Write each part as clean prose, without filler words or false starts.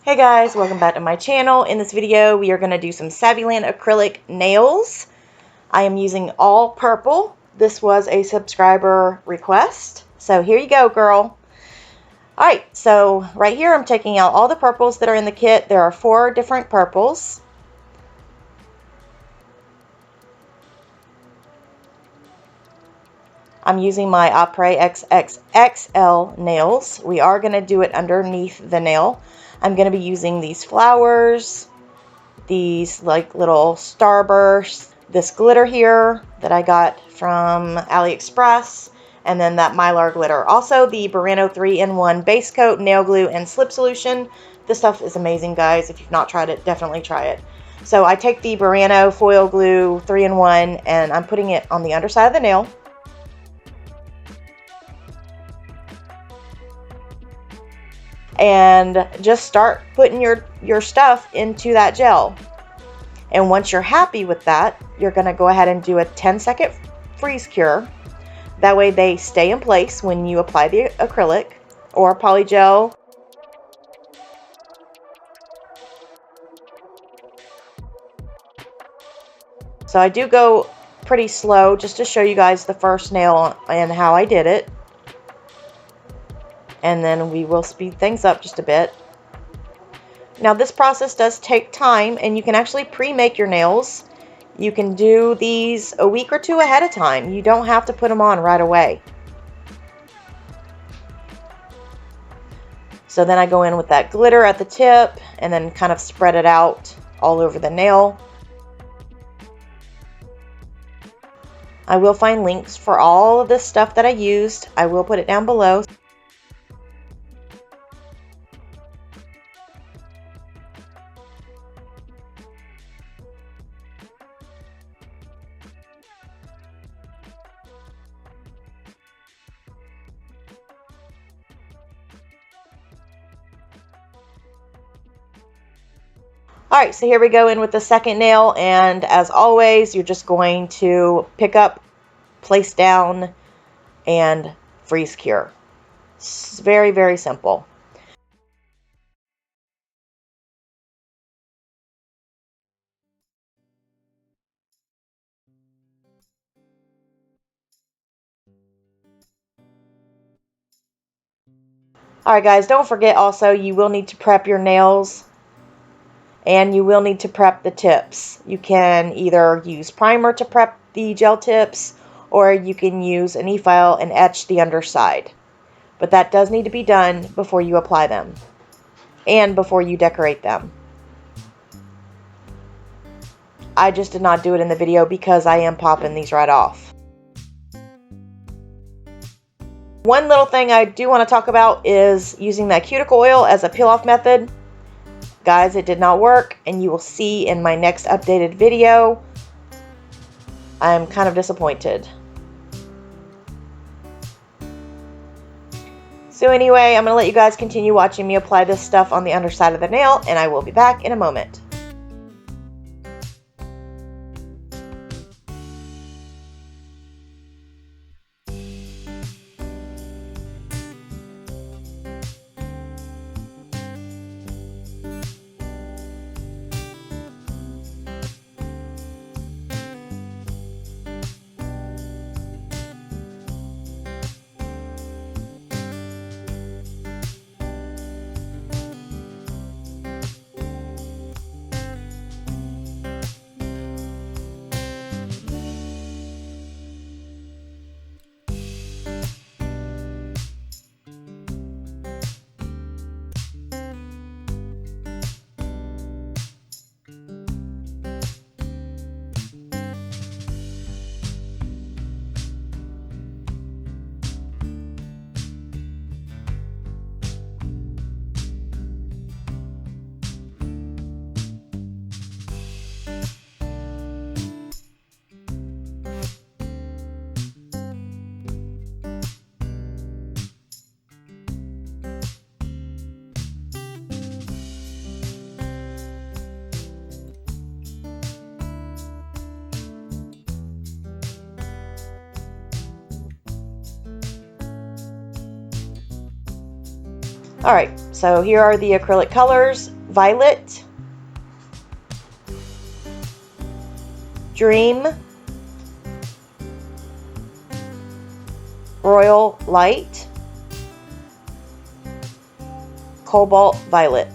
Hey guys, welcome back to my channel. In this video, we are going to do some Saviland acrylic nails. I am using all purple. This was a subscriber request. So here you go, girl. Alright, so right here I'm taking out all the purples that are in the kit. There are 4 different purples. I'm using my Après XXXL nails. We are going to do it underneath the nail. I'm going to be using these flowers, these like little starbursts, this glitter here that I got from AliExpress, and then that Mylar glitter. Also the Burano 3-in-1 base coat, nail glue, and slip solution. This stuff is amazing, guys. If you've not tried it, definitely try it. So I take the Burano foil glue 3-in-1 and I'm putting it on the underside of the nail. And just start putting your stuff into that gel. And once you're happy with that, you're going to go ahead and do a 10-second freeze cure. That way they stay in place when you apply the acrylic or polygel. So I do go pretty slow just to show you guys the first nail and how I did it. And then we will speed things up just a bit. Now this process does take time, and you can actually pre-make your nails. You can do these a week or 2 ahead of time. You don't have to put them on right away. So then I go in with that glitter at the tip and then kind of spread it out all over the nail. I will find links for all of this stuff that I used. I will put it down below. Alright, so here we go in with the second nail, and as always, you're just going to pick up, place down, and freeze cure. It's very, very simple. Alright guys, don't forget also you will need to prep your nails. And you will need to prep the tips. You can either use primer to prep the gel tips, or you can use an e-file and etch the underside. But that does need to be done before you apply them and before you decorate them. I just did not do it in the video because I am popping these right off. One little thing I do want to talk about is using that cuticle oil as a peel-off method. Guys, it did not work, and you will see in my next updated video. I'm kind of disappointed. So anyway, I'm going to let you guys continue watching me apply this stuff on the underside of the nail, and I will be back in a moment. Alright, so here are the acrylic colors: Violet, Dream, Royal Light, Cobalt Violet.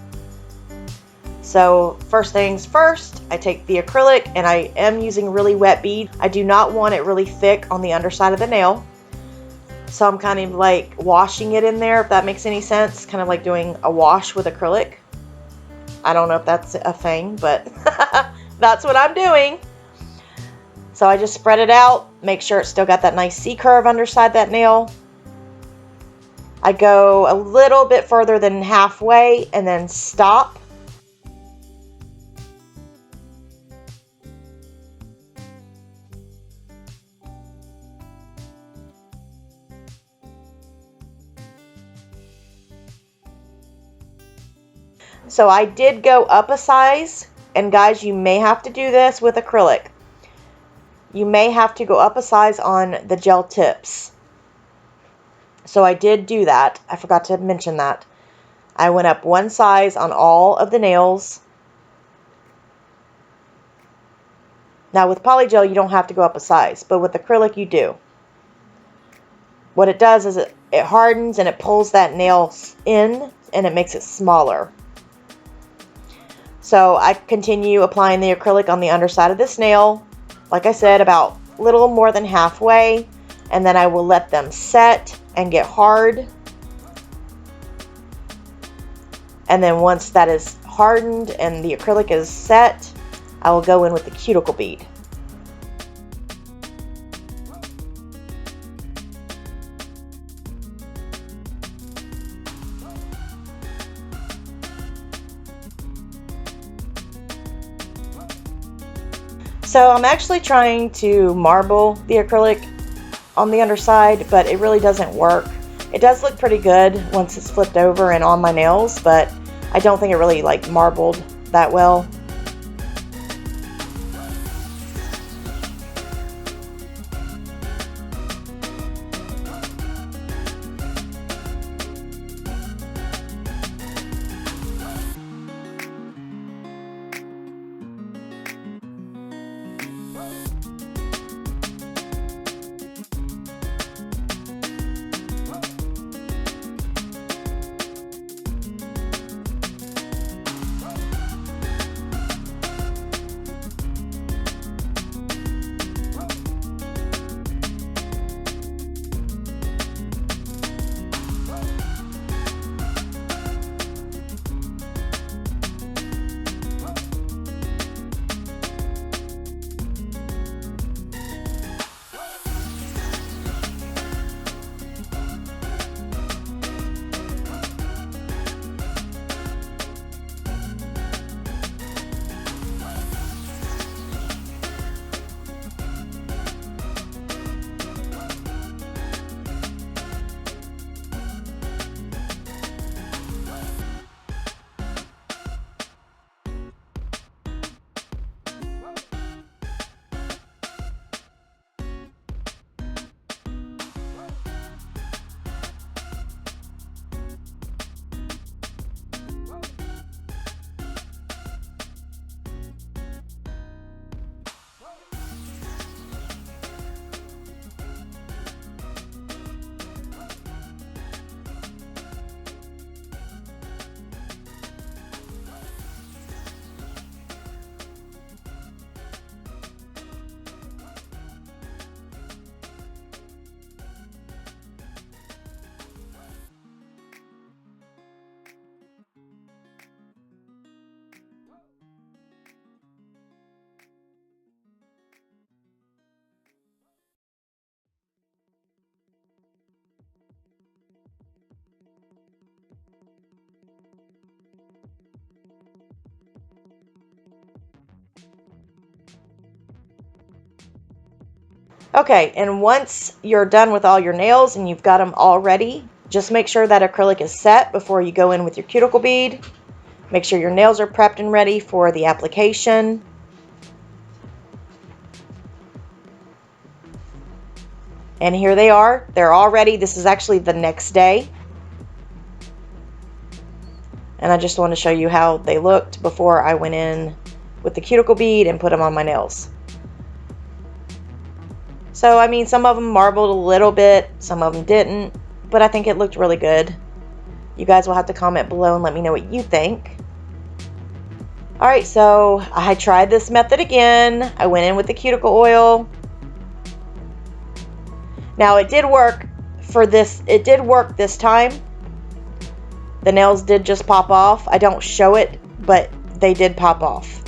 So first things first, I take the acrylic, and I am using really wet bead. I do not want it really thick on the underside of the nail. So I'm kind of like washing it in there, if that makes any sense. Kind of like doing a wash with acrylic. I don't know if that's a thing, but that's what I'm doing. So I just spread it out, make sure it's still got that nice C-curve underside that nail. I go a little bit further than halfway and then stop. So I did go up a size, and guys, you may have to do this with acrylic. You may have to go up a size on the gel tips. So I did do that. I forgot to mention that. I went up one size on all of the nails. Now with polygel, you don't have to go up a size, but with acrylic, you do. What it does is it hardens and it pulls that nail in, and it makes it smaller. So I continue applying the acrylic on the underside of this nail. Like I said, about a little more than halfway, and then I will let them set and get hard. And then once that is hardened and the acrylic is set, I will go in with the cuticle bead. So I'm actually trying to marble the acrylic on the underside, but it really doesn't work. It does look pretty good once it's flipped over and on my nails, but I don't think it really like marbled that well. Okay, and once you're done with all your nails and you've got them all ready, just make sure that acrylic is set before you go in with your cuticle bead. Make sure your nails are prepped and ready for the application. And here they are. They're all ready. This is actually the next day. And I just want to show you how they looked before I went in with the cuticle bead and put them on my nails. So, I mean, some of them marbled a little bit, some of them didn't, but I think it looked really good. You guys will have to comment below and let me know what you think. Alright, so I tried this method again. I went in with the cuticle oil. Now, it did work for this. It did work this time. The nails did just pop off. I don't show it, but they did pop off.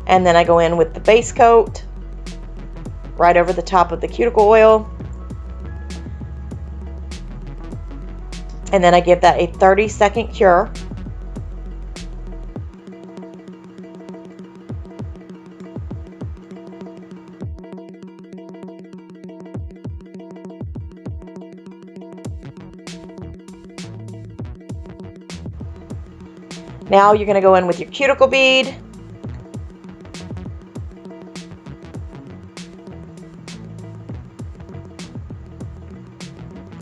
And then I go in with the base coat right over the top of the cuticle oil. And then I give that a 30-second cure. Now you're going to go in with your cuticle bead.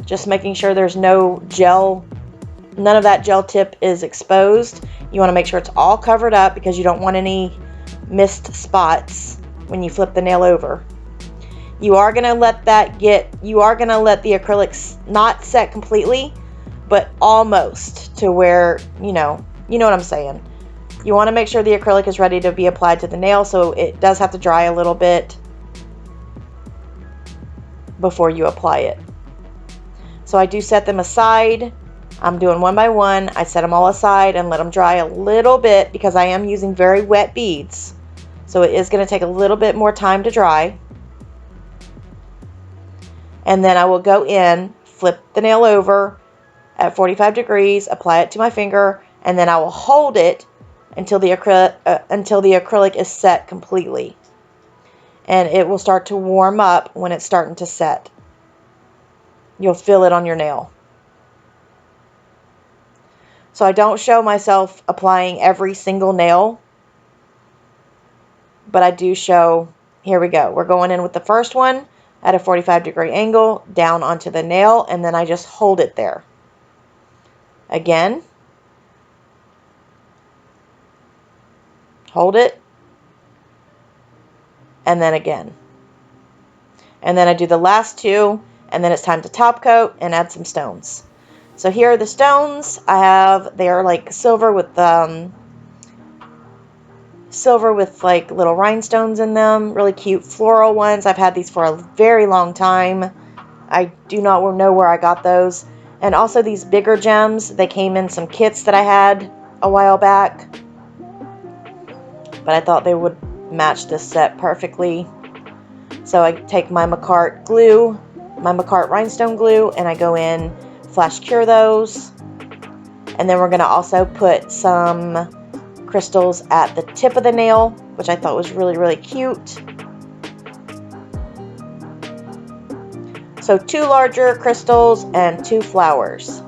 Just making sure there's no gel, none of that gel tip is exposed. You want to make sure it's all covered up because you don't want any missed spots when you flip the nail over. You are going to let the acrylics not set completely, but almost to where, you know what I'm saying. You want to make sure the acrylic is ready to be applied to the nail, so it does have to dry a little bit before you apply it. So I do set them aside. I'm doing one by one. I set them all aside and let them dry a little bit because I am using very wet beads. So it is going to take a little bit more time to dry. And then I will go in, flip the nail over at 45 degrees, apply it to my finger, and then I will hold it until the acrylic is set completely. And it will start to warm up when it's starting to set. You'll feel it on your nail. So I don't show myself applying every single nail, but I do show, here we go. We're going in with the first one at a 45-degree angle down onto the nail, and then I just hold it there. Again, hold it, and then again. And then I do the last two, and then it's time to top coat and add some stones. So here are the stones. They are like silver with like little rhinestones in them. Really cute floral ones. I've had these for a very long time. I do not know where I got those. And also these bigger gems. They came in some kits that I had a while back. But I thought they would match this set perfectly. So I take my McCart glue, my McCart rhinestone glue, and I go in, flash cure those. And then we're going to also put some crystals at the tip of the nail, which I thought was really, really cute. So 2 larger crystals and 2 flowers.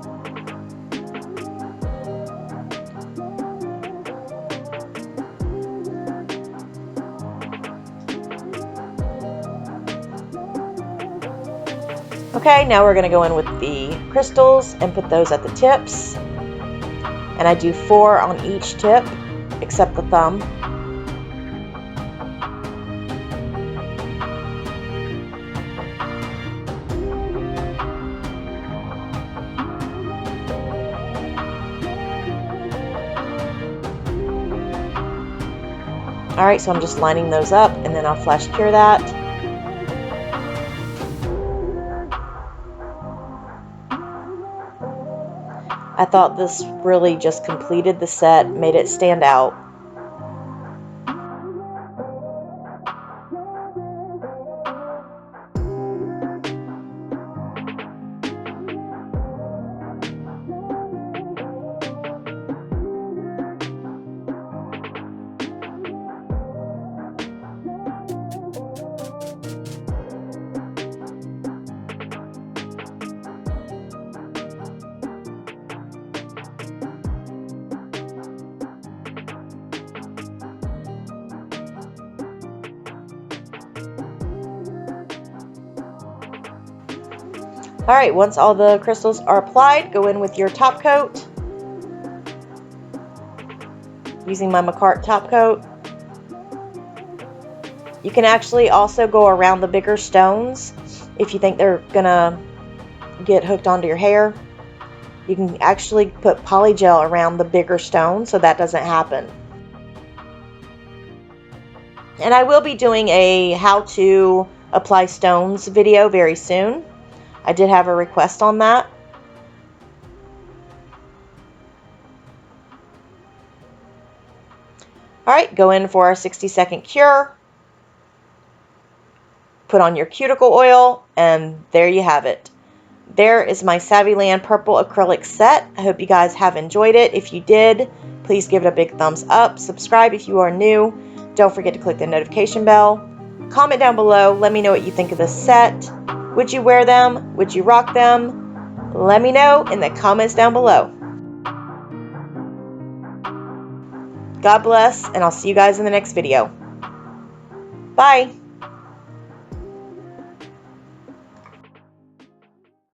Okay, now we're going to go in with the crystals and put those at the tips. And I do 4 on each tip, except the thumb. Alright, so I'm just lining those up, and then I'll flash cure that. I thought this really just completed the set, made it stand out. Alright, once all the crystals are applied, go in with your top coat. Using my McCart top coat. You can actually also go around the bigger stones if you think they're gonna get hooked onto your hair. You can actually put polygel around the bigger stone so that doesn't happen. And I will be doing a how to apply stones video very soon. I did have a request on that. Alright, go in for a 60-second cure. Put on your cuticle oil, and there you have it. There is my Saviland purple acrylic set. I hope you guys have enjoyed it. If you did, please give it a big thumbs up. Subscribe if you are new. Don't forget to click the notification bell. Comment down below. Let me know what you think of this set. Would you wear them? Would you rock them? Let me know in the comments down below. God bless, and I'll see you guys in the next video. Bye.